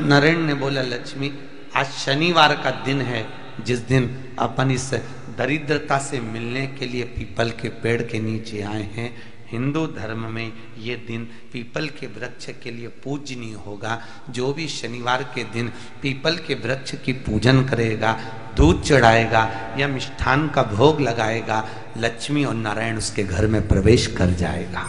नरेन ने बोला, लक्ष्मी आज शनिवार का दिन है, जिस दिन अपन इस दरिद्रता से मिलने के लिए पीपल के पेड़ के नीचे आए हैं। हिंदू धर्म में ये दिन पीपल के वृक्ष के लिए पूजनीय होगा। जो भी शनिवार के दिन पीपल के वृक्ष की पूजन करेगा, दूध चढ़ाएगा या मिष्ठान का भोग लगाएगा, लक्ष्मी और नारायण उसके घर में प्रवेश कर जाएगा।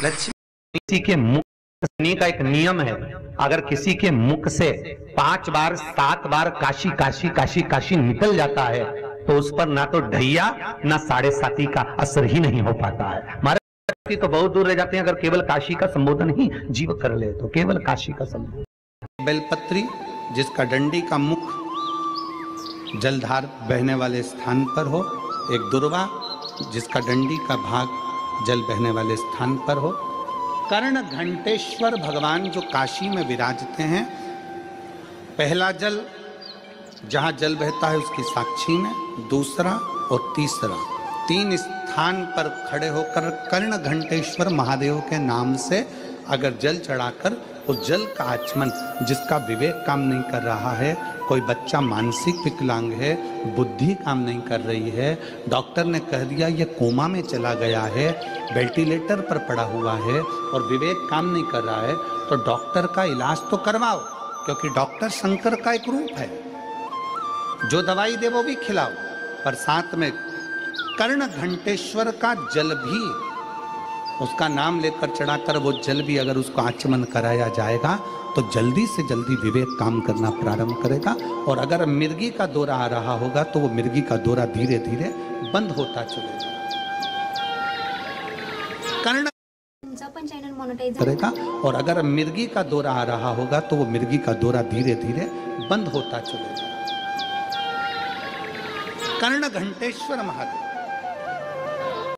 लक्ष्मी के मुख का एक नियम है, अगर किसी के मुख से 5 बार 7 बार काशी काशी काशी काशी निकल जाता है तो उस पर ना तो ढैया ना 7.5 का असर ही नहीं हो पाता है। हमारे तो बहुत दूर रह जाते हैं, अगर केवल काशी का संबोधन ही जीव कर ले तो केवल काशी का संबोधन। बेलपत्री जिसका डंडी का मुख जलधार बहने वाले स्थान पर हो, एक दुर्वा जिसका डंडी का भाग जल बहने वाले स्थान पर हो, कर्ण घंटेश्वर भगवान जो काशी में विराजते हैं। पहला जल जहाँ जल बहता है उसकी साक्षी में, दूसरा और तीसरा 3 स्थान पर खड़े होकर कर्ण घंटेश्वर महादेव के नाम से अगर जल चढ़ाकर उस जल का आचमन, जिसका विवेक काम नहीं कर रहा है, कोई बच्चा मानसिक विकलांग है, बुद्धि काम नहीं कर रही है, डॉक्टर ने कह दिया ये कोमा में चला गया है, वेंटिलेटर पर पड़ा हुआ है और विवेक काम नहीं कर रहा है, तो डॉक्टर का इलाज तो करवाओ, क्योंकि डॉक्टर शंकर का एक रूप है। जो दवाई दे वो भी खिलाओ, पर साथ में कर्ण घंटेश्वर का जल भी, उसका नाम लेकर चढ़ाकर वो जल भी अगर उसको आचमन कराया जाएगा तो जल्दी से जल्दी विवेक काम करना प्रारंभ करेगा। और अगर मिर्गी का दौरा आ रहा होगा तो वो मिर्गी का दौरा धीरे धीरे बंद होता चलेगा। कर्ण करेगा और अगर मिर्गी का दौरा आ रहा होगा तो वो मिर्गी का दौरा धीरे धीरे बंद होता चलेगा। कर्ण घंटेश्वर महादेव,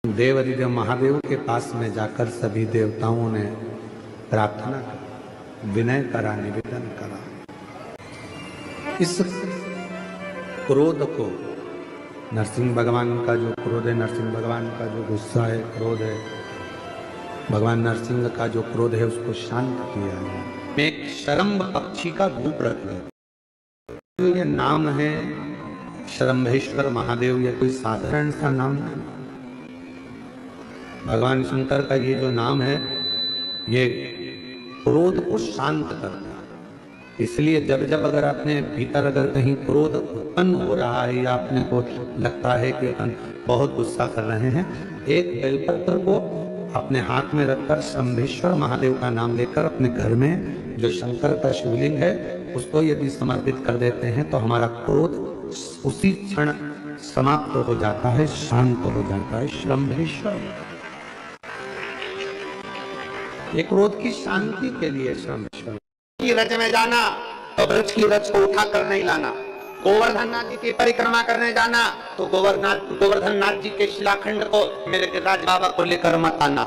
देवाधिदेव महादेव के पास में जाकर सभी देवताओं ने प्रार्थना करा, विनय करा, निवेदन करा। इस क्रोध को, नरसिंह भगवान का जो क्रोध है, नरसिंह भगवान का जो गुस्सा है, क्रोध है, भगवान नरसिंह का जो क्रोध है, उसको शांत किया है। एक शरम्भ पक्षी का रूप रख लिया। ये नाम है शरम्भेश्वर महादेव, ये कोई साधारण सा नाम नहीं। भगवान शंकर का ये जो नाम है ये क्रोध को शांत करता है। इसलिए जब जब अगर अपने भीतर अगर कहीं क्रोध उत्पन्न हो रहा है या अपने को लगता है कि बहुत गुस्सा कर रहे हैं, एक बेलपत्र को अपने हाथ में रखकर शंभेश्वर महादेव का नाम लेकर अपने घर में जो शंकर का शिवलिंग है उसको यदि समर्पित कर देते हैं तो हमारा क्रोध उसी क्षण समाप्त हो जाता है, शांत हो जाता है। शंभेश्वर एक क्रोध की शांति के लिए शंभेश्वर की रज में जाना तो वृक्ष की रज को उठा कर नहीं लाना, गोवर्धन नाथ जी की परिक्रमा करने जाना तो गोवर्धन नाथ जी के शिलाखंड को मेरे गिरिराज बाबा को लेकर मत आना।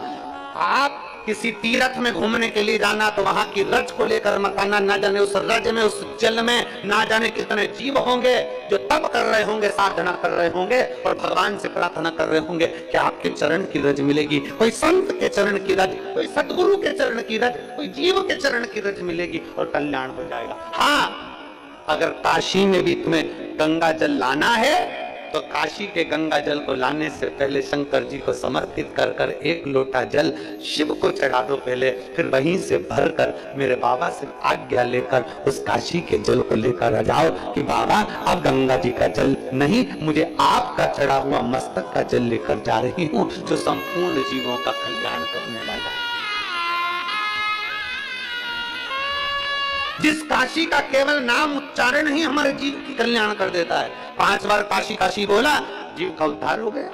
आप किसी तीर्थ में घूमने के लिए जाना तो वहां की रज को लेकर मत आना। ना जाने उस रज में, उस जल में ना जाने कितने जीव होंगे जो तप कर रहे होंगे, साधना कर रहे होंगे और भगवान से प्रार्थना कर रहे होंगे कि आपके चरण की रज मिलेगी। कोई संत के चरण की रज, कोई सदगुरु के चरण की रज, कोई जीव के चरण की रज मिलेगी और कल्याण हो जाएगा। हाँ, अगर काशी में भी तुम्हें गंगा जल लाना है तो काशी के गंगा जल को लाने से पहले शंकर जी को समर्पित कर कर 1 लोटा जल शिव को चढ़ा दो पहले, फिर वहीं से भरकर मेरे बाबा से आज्ञा लेकर उस काशी के जल को लेकर आ जाओ कि बाबा अब गंगा जी का जल नहीं, मुझे आपका चढ़ा हुआ मस्तक का जल लेकर जा रही हूँ जो संपूर्ण जीवों का कल्याण करने वाला है। जिस काशी का केवल नाम उच्चारण ही हमारे जीव की कल्याण कर देता है। 5 बार काशी काशी बोला, जीव का उद्धार हो गया।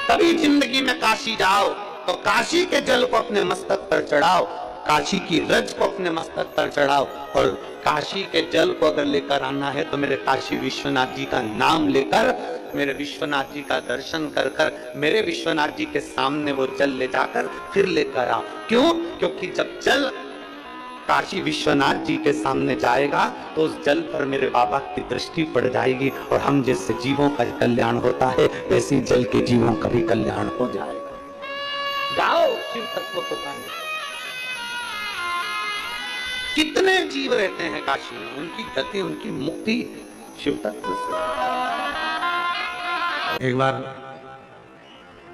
कभी जिंदगी में काशी जाओ तो काशी के जल को अपने मस्तक पर चढ़ाओ, काशी की रज को अपने मस्तक पर चढ़ाओ और काशी के जल को अगर लेकर आना है तो मेरे काशी विश्वनाथ जी का नाम लेकर, मेरे विश्वनाथ जी का दर्शन कर कर मेरे विश्वनाथ जी के सामने वो जल ले जाकर फिर लेकर आओ। क्यों? क्योंकि जब जल काशी विश्वनाथ जी के सामने जाएगा तो उस जल पर मेरे बाबा की दृष्टि पड़ जाएगी और हम जैसे जीवों का कल्याण होता है वैसे जल के जीवों का भी कल्याण हो जाएगा। जाओ शिव तत्व को पाने। कितने जीव रहते हैं काशी में, उनकी गति, उनकी मुक्ति शिव तत्व से। एक बार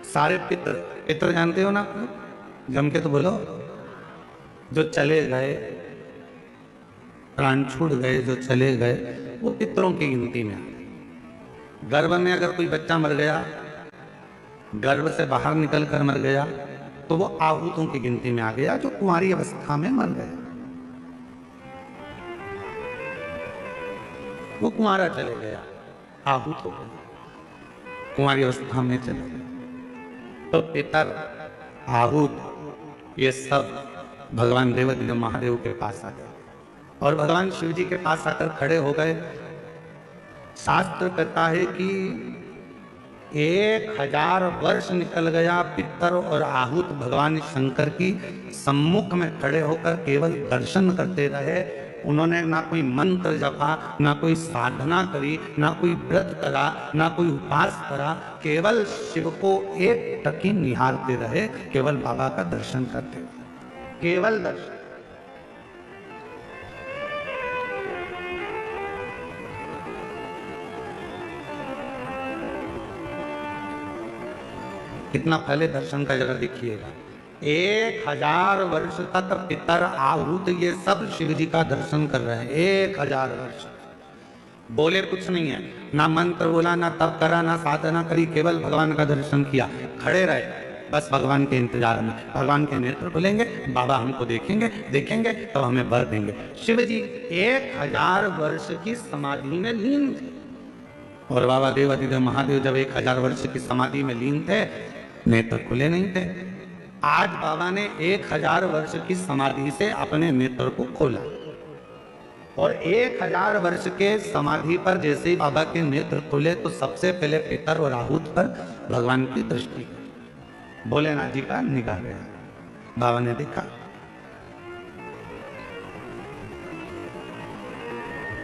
सारे पितर जानते हो ना, जम के तो बोलो, जो चले गए, प्राण छूट गए, जो चले गए, वो पितरों की गिनती में। गर्भ में अगर कोई बच्चा मर गया, गर्भ से बाहर निकल कर मर गया, तो वो आहूतों की गिनती में आ गया, जो कुंवारी अवस्था में मर गए। वो कुंवारा चले गया, आहूत हो गया, कुंवारी अवस्था में चले गए। तो पितर, आहूत, ये सब भगवान देवदेव महादेव के पास आ गए और भगवान शिव जी के पास आकर खड़े हो गए। शास्त्र कहता है कि 1000 वर्ष निकल गया, पितर और आहूत भगवान शंकर की सम्मुख में खड़े होकर केवल दर्शन करते रहे। उन्होंने ना कोई मंत्र जपा, ना कोई साधना करी, ना कोई व्रत करा, ना कोई उपवास करा, केवल शिव को एक टकी निहारते रहे, केवल बाबा का दर्शन करते रहे, केवल दर्शन। कितना पहले दर्शन का जगह देखिएगा। 1000 वर्ष तक पितर, आहूत, ये सब शिव जी का दर्शन कर रहे हैं। 1000 वर्ष बोले कुछ नहीं है, ना मंत्र बोला, ना तप करा, ना साधना करी, केवल भगवान का दर्शन किया, खड़े रहे बस भगवान के इंतजार में। भगवान के नेत्र खुलेंगे, बाबा हमको देखेंगे, देखेंगे तो हमें वर देंगे। शिव जी 1000 वर्ष की समाधि में लीन थे और बाबा देवादिदेव महादेव जब 1000 वर्ष की समाधि में लीन थे, नेत्र खुले नहीं थे। आज बाबा ने 1000 वर्ष की समाधि से अपने नेत्र को खोला और 1000 वर्ष के समाधि पर जैसे ही बाबा के नेत्र खुले तो सबसे पहले पितर और आहूत पर भगवान की दृष्टि, भोलेनाथ जी का निगाह गया। बाबा ने देखा,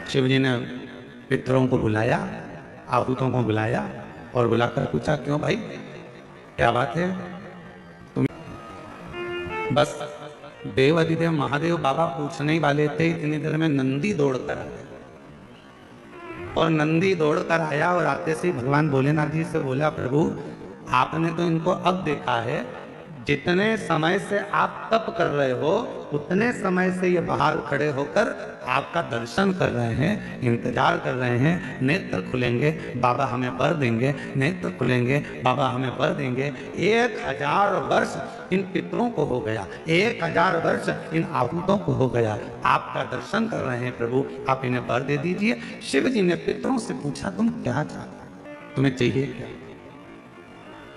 शिव जी ने पितरों को बुलाया, आहूतों को बुलाया और बुलाकर पूछा, क्यों भाई, क्या बात है? तुम बस देवादिदेव महादेव बाबा पूछने ही वाले थे, इतनी देर में नंदी दौड़कर आया और नंदी दौड़कर आया और आते से भगवान भोलेनाथ जी से बोला, प्रभु आपने तो इनको अब देखा है, जितने समय से आप तप कर रहे हो उतने समय से ये बाहर खड़े होकर आपका दर्शन कर रहे हैं, इंतजार कर रहे हैं। नेत्र खुलेंगे, बाबा हमें वर देंगे, नेत्र खुलेंगे, बाबा हमें वर देंगे। 1000 वर्ष इन पितरों को हो गया, 1000 वर्ष इन आहूतों को हो गया, आपका दर्शन कर रहे हैं प्रभु, आप इन्हें वर दे दीजिए। शिव जी ने पितरों से पूछा, तुम क्या चाहते, तुम्हें चाहिए क्या?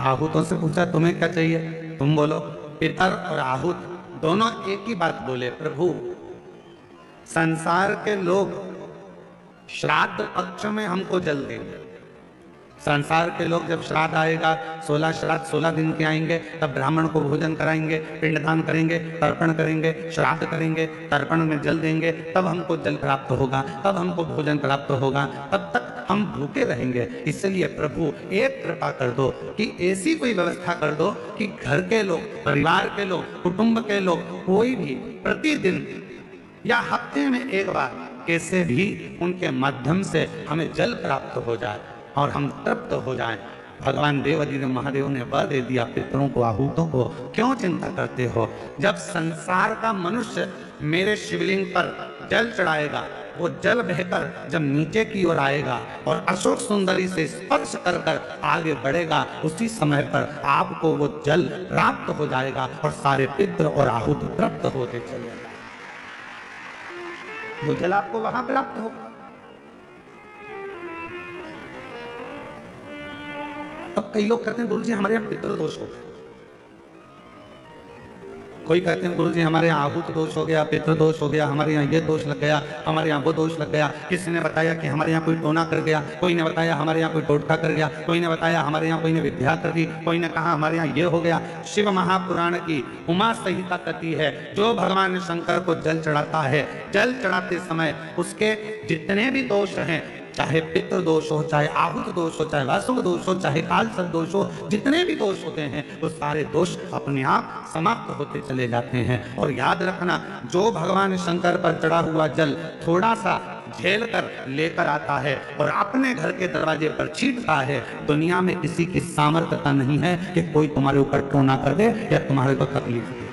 आहूतों से पूछा, तुम्हें क्या चाहिए? तुम बोलो। पितर और आहूत दोनों एक ही बात बोले, प्रभु संसार के लोग श्राद्ध पक्ष में हमको जल देंगे। संसार के लोग जब श्राद्ध आएगा, 16 श्राद्ध 16 दिन के आएंगे, तब ब्राह्मण को भोजन कराएंगे, पिंडदान करेंगे, तर्पण करेंगे, श्राद्ध करेंगे, तर्पण में जल देंगे, तब हमको जल प्राप्त होगा, तब हमको भोजन प्राप्त होगा, तब तक हम भूखे रहेंगे। इसलिए प्रभु एक कृपा कर दो कि ऐसी कोई व्यवस्था कर दो कि घर के लोग, परिवार के लोग, कुटुंब के लोग, कोई भी प्रतिदिन या हफ्ते में एक बार कैसे भी उनके माध्यम से हमें जल प्राप्त हो जाए और हम तृप्त हो जाएं। भगवान देवादिदेव महादेव ने वर दे दिया पितरों को, आहूतों को। क्यों चिंता करते हो? जब संसार का मनुष्य मेरे शिवलिंग पर जल चढ़ाएगा, वो जल बहकर जब नीचे की ओर आएगा और अशोक सुंदरी से स्पर्श कर कर आगे बढ़ेगा, उसी समय पर आपको वो जल प्राप्त हो जाएगा और सारे पितर और आहूत तृप्त होते चले जाएंगे। वो जल आपको वहां प्राप्त होगा। अब कई लोग कहते हैं गुरु जी हमारे यहाँ पितृ दोष हो गया, कोई कहते हैं गुरु जी हमारे यहाँ आहूत दोष हो गया, पितृ दोष हो गया, हमारे यहाँ ये दोष लग गया, हमारे यहाँ वो दोष लग गया। किसी ने बताया कि हमारे यहाँ कोई टोना कर गया, कोई ने बताया हमारे यहाँ कोई टोटका कर गया, कोई ने बताया हमारे यहाँ कोई ने विद्या कर दी, कोई ने कहा हमारे यहाँ ये हो गया। शिव महापुराण की उमा संहिता कहती है, जो भगवान शंकर को जल चढ़ाता है, जल चढ़ाते समय उसके जितने भी दोष हैं चाहे पितृ दोष हो, चाहे आहुत दोष हो, चाहे वासुक दोष हो, चाहे कालसर्प दोष हो, जितने भी दोष होते हैं वो सारे दोष अपने आप समाप्त होते चले जाते हैं। और याद रखना, जो भगवान शंकर पर चढ़ा हुआ जल थोड़ा सा झेल कर लेकर आता है और अपने घर के दरवाजे पर छींटता है, दुनिया में किसी की सामर्थ्यता नहीं है कि कोई तुम्हारे ऊपर टोना कर दे या तुम्हारे को तकलीफ दे।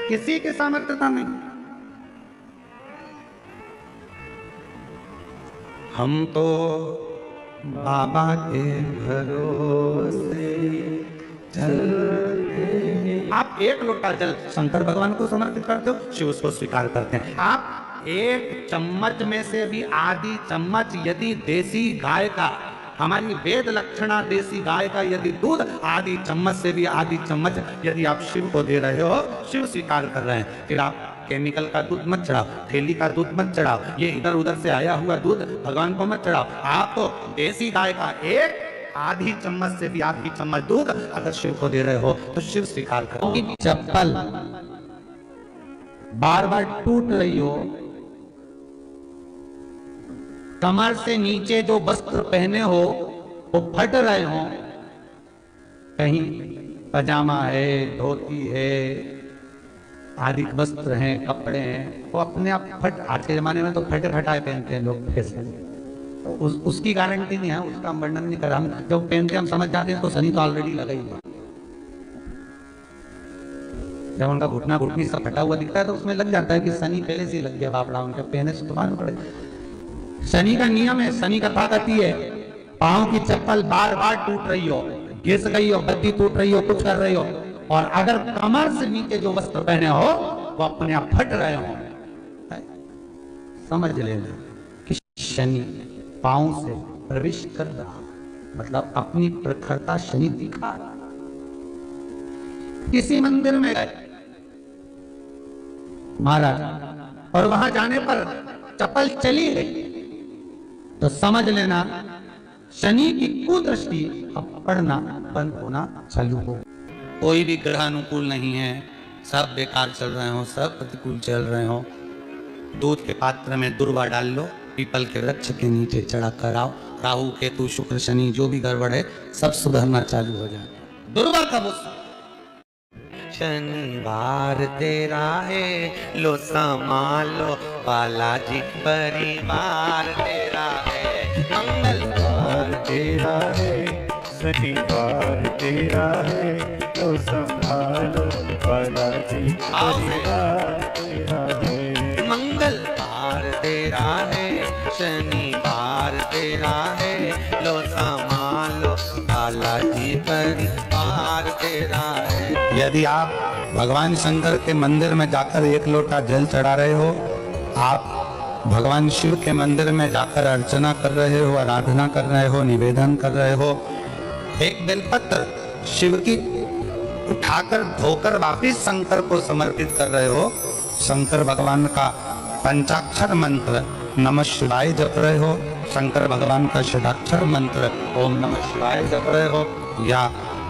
किसी की सामर्थ्यता नहीं। हम तो बाबा के भरोसे चलते हैं। आप एक लोटा जल शंकर भगवान को समर्पित करते हो, शिव उसको स्वीकार करते हैं। आप एक चम्मच में से भी आधी चम्मच यदि देसी गाय का, हमारी वेद लक्षणा देसी गाय का यदि दूध आधी चम्मच से भी आधी चम्मच यदि आप शिव को दे रहे हो, शिव स्वीकार कर रहे हैं। फिर आप केमिकल का दूध मत चढ़ाओ, थैली का दूध मत चढ़ाओ, ये इधर उधर से आया हुआ दूध भगवान को मत चढ़ाओ। आप तो देसी गाय का एक आधी चम्मच से भी आधी चम्मच दूध अगर शिव को दे रहे हो तो शिव स्वीकार करो। चप्पल बार बार टूट रही हो, कमर से नीचे जो वस्त्र पहने हो वो फट रहे हो, कहीं पजामा है, धोती है, आदि वस्त्र हैं, कपड़े हैं, वो अपने आप फट, आज के जमाने में तो फटे फटाए पहनते हैं लोग, फैशन, तो उसकी गारंटी नहीं है, उसका हम वर्णन नहीं कर रहा। हम जब पहनते हम समझ जाते हैं तो शनि तो ऑलरेडी लगा ही है। जब उनका घुटना घुटनी सब फटा हुआ दिखता है तो उसमें लग जाता है कि शनि पहले से ही लग गया बापड़ा, उनके पहने से तो मालूम पड़े। शनि का नियम है, शनि का ताकत ही है, पांव की चप्पल बार बार टूट रही हो, घिस गई हो, गद्दी टूट रही हो, कुछ कर रही हो, और अगर कमर से नीचे जो वस्त्र पहने हो वो अपने आप फट रहे हो, समझ लेना कि शनि पांव से प्रवेश कर रहा, मतलब अपनी प्रखरता शनि दिखा रहा। किसी मंदिर में गए महाराज और वहां जाने पर चप्पल चली गई तो समझ लेना शनि की कुदृष्टि अब पड़ना बंद होना चालू हो। कोई भी ग्रह अनुकूल नहीं है, सब बेकार चल रहे हो, सब प्रतिकूल चल रहे हो, दूध के पात्र में दुर्वा डाल लो, पीपल के वृक्ष के नीचे चढ़ा कर आओ, राहु केतु शुक्र शनि जो भी गड़बड़ है सब सुधरना चालू हो जाए। दुर्वा कब? शनिवार तेरा है लो संभालो, बालाजी परिवार तेरा है, मंगलवार तेरा है, शनिवार तेरा है तो संभालो, बालाजी परिवार तेरा है, मंगलवार तेरा है, शनिवार तेरा है, लो संभालो, बालाजी परिवार तेरा है। यदि आप भगवान शंकर के मंदिर में जाकर एक लोटा जल चढ़ा रहे हो, आप भगवान शिव के मंदिर में जाकर अर्चना कर रहे हो, आराधना कर रहे हो, निवेदन कर रहे हो, एक बेलपत्र शिव की उठाकर धोकर वापिस शंकर को समर्पित कर रहे हो, शंकर भगवान का पंचाक्षर मंत्र नमः शिवाय जप रहे हो, शंकर भगवान का षडाक्षर मंत्र ओम नमः शिवाय जप रहे हो, या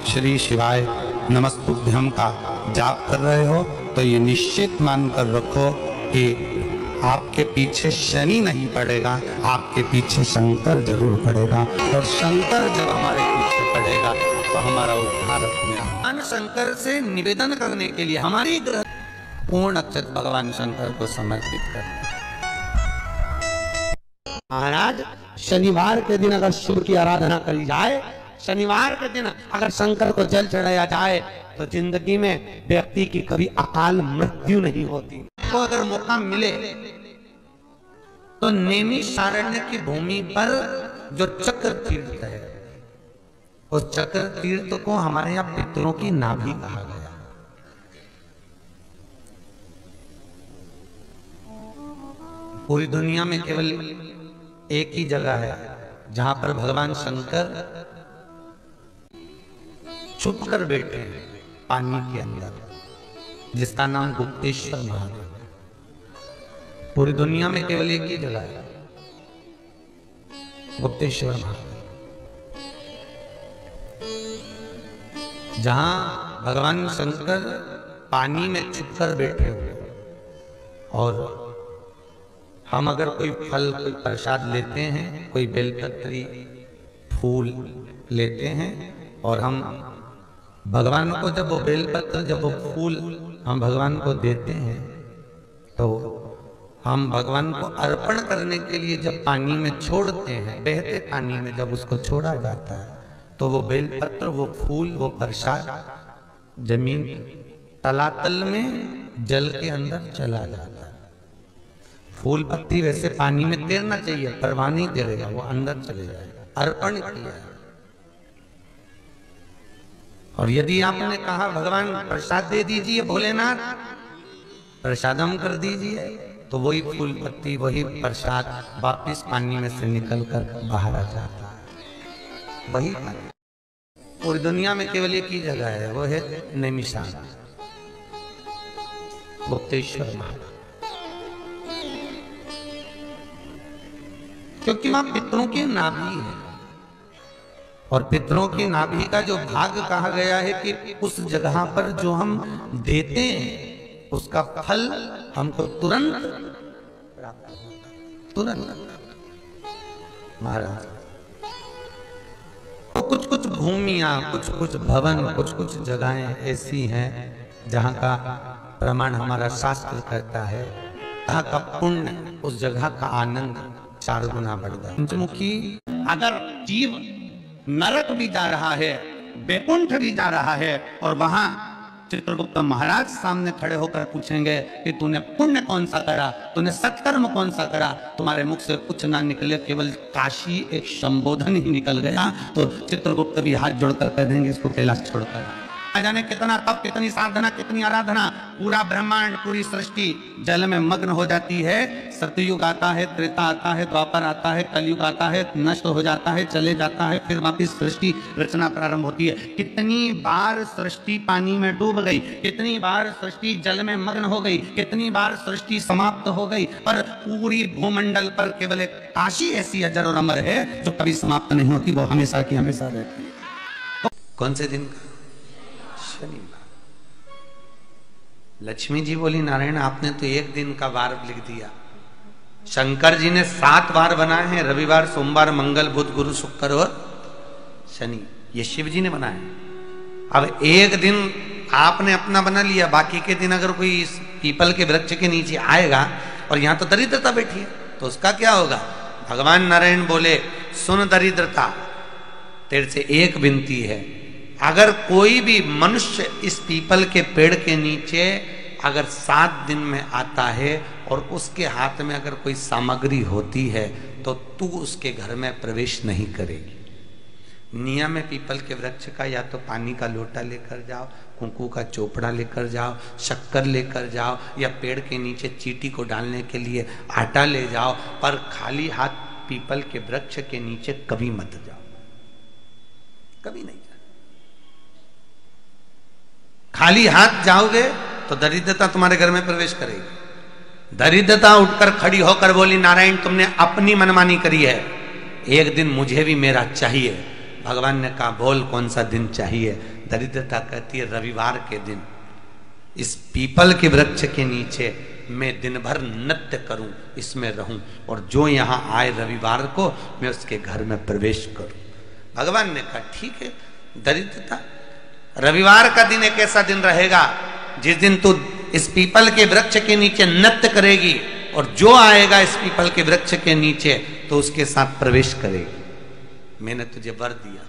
श्री शिवाय नमस्तुभ्यम का जाप कर रहे हो, तो ये निश्चित मानकर रखो कि आपके पीछे शनि नहीं पड़ेगा, आपके पीछे शंकर जरूर पड़ेगा, और शंकर जब हमारे पीछे पड़ेगा तो हमारा उद्धार अपने आप। शंकर से निवेदन करने के लिए हमारी पूर्ण अक्षत भगवान शंकर को समर्पित करना। महाराज शनिवार के दिन अगर शिव की आराधना करी जाए, शनिवार के दिन अगर शंकर को जल चढ़ाया जाए तो जिंदगी में व्यक्ति की कभी अकाल मृत्यु नहीं होती। तो अगर मौका मिले तो नैमिषारण्य की भूमि पर जो चक्र तीर्थ है, उस चक्र तीर्थ को हमारे यहाँ पितरों की नाभि कहा गया। पूरी दुनिया में केवल एक ही जगह है जहां पर भगवान शंकर छुप कर बैठे हैं पानी के अंदर, जिसका नाम गुप्तेश्वर महादेव। पूरी दुनिया में केवल एक ही जगह है, गुप्तेश्वर महादेव, जहां भगवान शंकर पानी में छुपकर बैठे हुए और हम अगर कोई फल कोई प्रसाद लेते हैं, कोई बेलपत्री फूल लेते हैं और हम भगवान को जब वो बेलपत्र जब वो फूल हम भगवान को देते हैं तो हम भगवान को अर्पण करने के लिए जब पानी में छोड़ते हैं, बहते पानी में जब उसको छोड़ा जाता है तो वो बेलपत्र वो फूल वो प्रसाद जमीन तलातल में जल के अंदर चला जाता है। फूल पत्ती वैसे पानी में तैरना चाहिए, परवाह नहीं तैरेगा, वो अंदर चले जाएगा, अर्पण किया। और यदि आपने कहा भगवान प्रसाद दे दीजिए, भोलेनाथ प्रसादम कर दीजिए, तो वही फूल पत्ती वही प्रसाद वापिस पानी में से निकलकर बाहर आ जाता है। वही पूरी दुनिया में केवल एक ही जगह है, वो है नैमिषारण्य, गुप्तेश्वर महाराज, क्योंकि वहां पितरों की नाभि है और पितरों की नाभि का जो भाग कहा गया है कि उस जगह पर जो हम देते हैं उसका फल हमको तुरंत महाराज। तो कुछ कुछ भूमियां कुछ कुछ भवन कुछ कुछ जगहें ऐसी हैं जहां का प्रमाण हमारा शास्त्र कहता है, जहां का पुण्य उस जगह का आनंद 4 गुना बढ़ जाए। पंचमुखी अगर जीव नरक भी जा रहा है, वैकुंठ भी जा रहा है और वहां चित्रगुप्त महाराज सामने खड़े होकर पूछेंगे कि तूने पुण्य कौन सा करा, तूने सत्कर्म कौन सा करा, तुम्हारे मुख से कुछ ना निकले, केवल काशी एक संबोधन ही निकल गया, तो चित्रगुप्त भी हाथ जोड़कर कह देंगे इसको कैलाश छोड़कर। न जाने कितना तप, कितनी साधना, कितनी आराधना, पूरा ब्रह्मांड पूरी सृष्टि जल में मग्न हो जाती है। सतयुग आता है, त्रेता आता है, द्वापर आता है, कलयुग आता है, नष्ट हो जाता है, चले जाता है, फिर वापिस सृष्टि रचना प्रारंभ होती है। कितनी बार सृष्टि पानी में डूब गई, कितनी बार सृष्टि जल में मग्न हो गई, कितनी बार सृष्टि समाप्त हो गई, पर पूरी भूमंडल पर केवल एक काशी ऐसी अजर और अमर है जो कभी समाप्त नहीं होती, वो हमेशा की हमेशा रहती है। कौन से दिन? शनिवार। लक्ष्मी जी बोली नारायण आपने तो एक दिन का वार लिख दिया, शंकर जी ने 7 वार बनाए हैं, रविवार सोमवार मंगल बुध गुरु शुक्र और शनि, ये शिव जी ने बनाए। अब एक दिन आपने अपना बना लिया, बाकी के दिन अगर कोई इस पीपल के वृक्ष के नीचे आएगा और यहां तो दरिद्रता बैठी है तो उसका क्या होगा? भगवान नारायण बोले सुन दरिद्रता, तेरे से एक विनती है, अगर कोई भी मनुष्य इस पीपल के पेड़ के नीचे अगर 7 दिन में आता है और उसके हाथ में अगर कोई सामग्री होती है तो तू उसके घर में प्रवेश नहीं करेगी। नियम है पीपल के वृक्ष का, या तो पानी का लोटा लेकर जाओ, कुंकू का चोपड़ा लेकर जाओ, शक्कर लेकर जाओ, या पेड़ के नीचे चींटी को डालने के लिए आटा ले जाओ, पर खाली हाथ पीपल के वृक्ष के नीचे कभी मत जाओ, कभी नहीं। खाली हाथ जाओगे तो दरिद्रता तुम्हारे घर में प्रवेश करेगी। दरिद्रता उठकर खड़ी होकर बोली नारायण तुमने अपनी मनमानी करी है, एक दिन मुझे भी मेरा चाहिए। भगवान ने कहा बोल कौन सा दिन चाहिए? दरिद्रता कहती है रविवार के दिन इस पीपल के वृक्ष के नीचे मैं दिन भर नृत्य करूं, इसमें रहूं, और जो यहां आए रविवार को मैं उसके घर में प्रवेश करूं। भगवान ने कहा ठीक है, दरिद्रता रविवार का दिन एक ऐसा दिन रहेगा जिस दिन तू इस पीपल के वृक्ष के नीचे नृत्य करेगी और जो आएगा इस पीपल के वृक्ष के नीचे तो उसके साथ प्रवेश करेगी। मैंने तुझे वर दिया।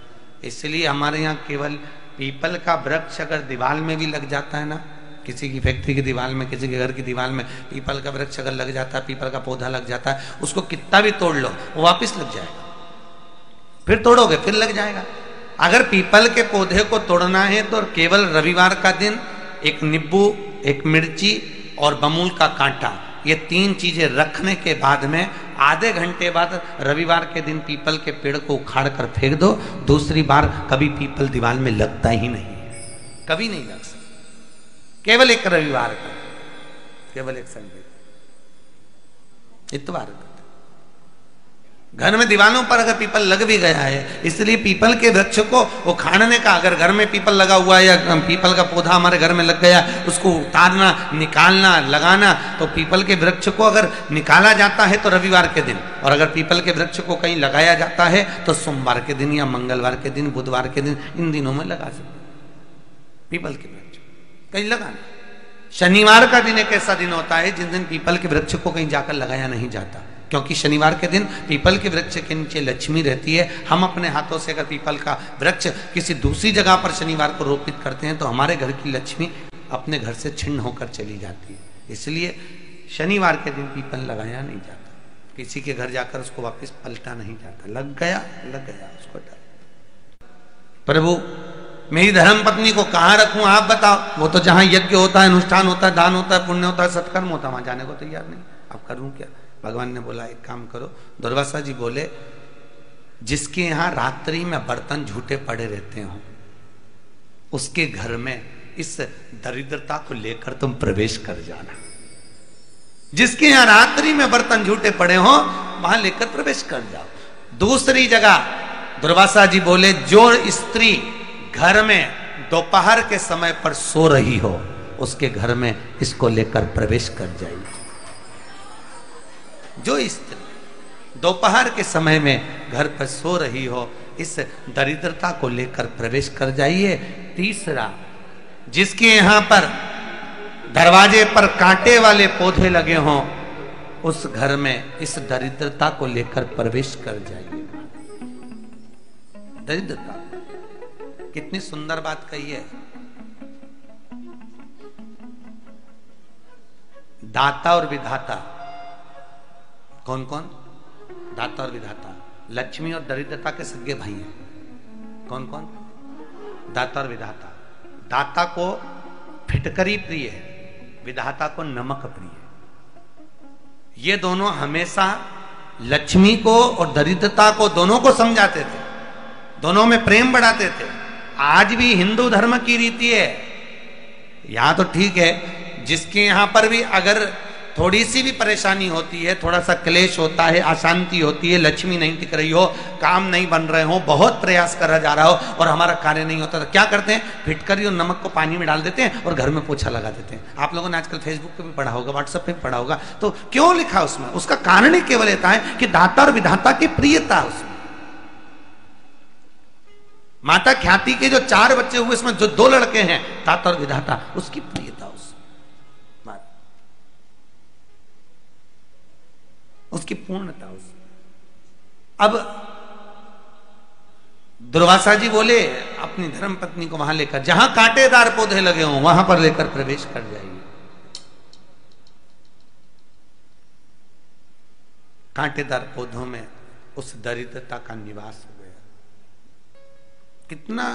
इसलिए हमारे यहाँ केवल पीपल का वृक्ष अगर दीवार में भी लग जाता है ना, किसी की फैक्ट्री की दीवार में, किसी के घर की दीवार में पीपल का वृक्ष अगर लग जाता है, पीपल का पौधा लग जाता है, उसको कितना भी तोड़ लो वो वापिस लग जाएगा, फिर तोड़ोगे फिर लग जाएगा। अगर पीपल के पौधे को तोड़ना है तो केवल रविवार का दिन एक नींबू, एक मिर्ची और बमूल का कांटा, ये 3 चीजें रखने के बाद में आधे घंटे बाद रविवार के दिन पीपल के पेड़ को उखाड़ कर फेंक दो। दूसरी बार कभी पीपल दीवार में लगता ही नहीं, कभी नहीं लग सकता। केवल एक रविवार का, केवल एक संडे, इतवार का। घर में दीवारों पर अगर पीपल लग भी गया है, इसलिए पीपल के वृक्ष को वो खाड़ने का, अगर घर में पीपल लगा हुआ है या पीपल का पौधा हमारे घर में लग गया, उसको उतारना, निकालना, लगाना, तो पीपल के वृक्ष को अगर निकाला जाता है तो रविवार के दिन, और अगर पीपल के वृक्ष को कहीं लगाया जाता है तो सोमवार के दिन या मंगलवार के दिन, बुधवार के दिन, इन दिनों में लगा सकते पीपल के वृक्ष कहीं लगाना। शनिवार का दिन एक ऐसा दिन होता है जिस दिन पीपल के वृक्ष को कहीं जाकर लगाया नहीं जाता, क्योंकि शनिवार के दिन पीपल के वृक्ष के नीचे लक्ष्मी रहती है। हम अपने हाथों से अगर पीपल का वृक्ष किसी दूसरी जगह पर शनिवार को रोपित करते हैं तो हमारे घर की लक्ष्मी अपने घर से छिन्न होकर चली जाती है। इसलिए शनिवार के दिन पीपल लगाया नहीं जाता, किसी के घर जाकर उसको वापस पलटा नहीं जाता। लग गया उसको डाल। प्रभु मेरी धर्म पत्नी को कहाँ रखूं आप बताओ? वो तो जहां यज्ञ होता है, अनुष्ठान होता है, दान होता है, पुण्य होता है, सत्कर्म होता है, वहां जाने को तैयार नहीं। अब करूं क्या? भगवान ने बोला एक काम करो। दुर्वासा जी बोले जिसके यहां रात्रि में बर्तन झूठे पड़े रहते हो उसके घर में इस दरिद्रता को लेकर तुम प्रवेश कर जाना। जिसके यहां रात्रि में बर्तन झूठे पड़े हो वहां लेकर प्रवेश कर जाओ। दूसरी जगह दुर्वासा जी बोले जो स्त्री घर में दोपहर के समय पर सो रही हो उसके घर में इसको लेकर प्रवेश कर जाइए। जो स्त्री दोपहर के समय में घर पर सो रही हो इस दरिद्रता को लेकर प्रवेश कर जाइए। तीसरा, जिसके यहां पर दरवाजे पर कांटे वाले पौधे लगे हों उस घर में इस दरिद्रता को लेकर प्रवेश कर जाइए। दरिद्रता, कितनी सुंदर बात कही है। दाता और विधाता कौन कौन? दाता और विधाता। लक्ष्मी और दरिद्रता के सगे भाई हैं। कौन कौन? दाता और विधाता। दाता को फिटकरी प्रिय है, विधाता को नमक प्रिय है। ये दोनों हमेशा लक्ष्मी को और दरिद्रता को दोनों को समझाते थे, दोनों में प्रेम बढ़ाते थे। आज भी हिंदू धर्म की रीति है। यहां तो ठीक है, जिसके यहां पर भी अगर थोड़ी सी भी परेशानी होती है, थोड़ा सा क्लेश होता है, अशांति होती है, लक्ष्मी नहीं टिक रही हो, काम नहीं बन रहे हो, बहुत प्रयास करा जा रहा हो और हमारा कार्य नहीं होता, तो क्या करते हैं? फिटकरी और नमक को पानी में डाल देते हैं और घर में पोछा लगा देते हैं। आप लोगों ने आजकल फेसबुक पे भी पढ़ा होगा, व्हाट्सएप पे भी पढ़ा होगा। तो क्यों लिखा उसमें? उसका कारण ही केवल रहता है कि दाता और विधाता की प्रियता उसमें। माता ख्याति के जो 4 बच्चे हुए इसमें जो 2 लड़के हैं दाता और विधाता, उसकी प्रियता उसकी पूर्णता उस। अब दुर्वासा जी बोले अपनी धर्म पत्नी को वहां लेकर, जहां कांटेदार पौधे लगे हों वहां पर लेकर प्रवेश कर जाइए। कांटेदार पौधों में उस दरिद्रता का निवास हो गया। कितना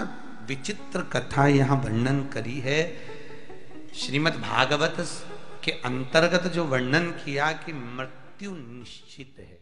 विचित्र कथा यहां वर्णन करी है। श्रीमद् भागवत के अंतर्गत जो वर्णन किया कि मृत्यु निश्चित है,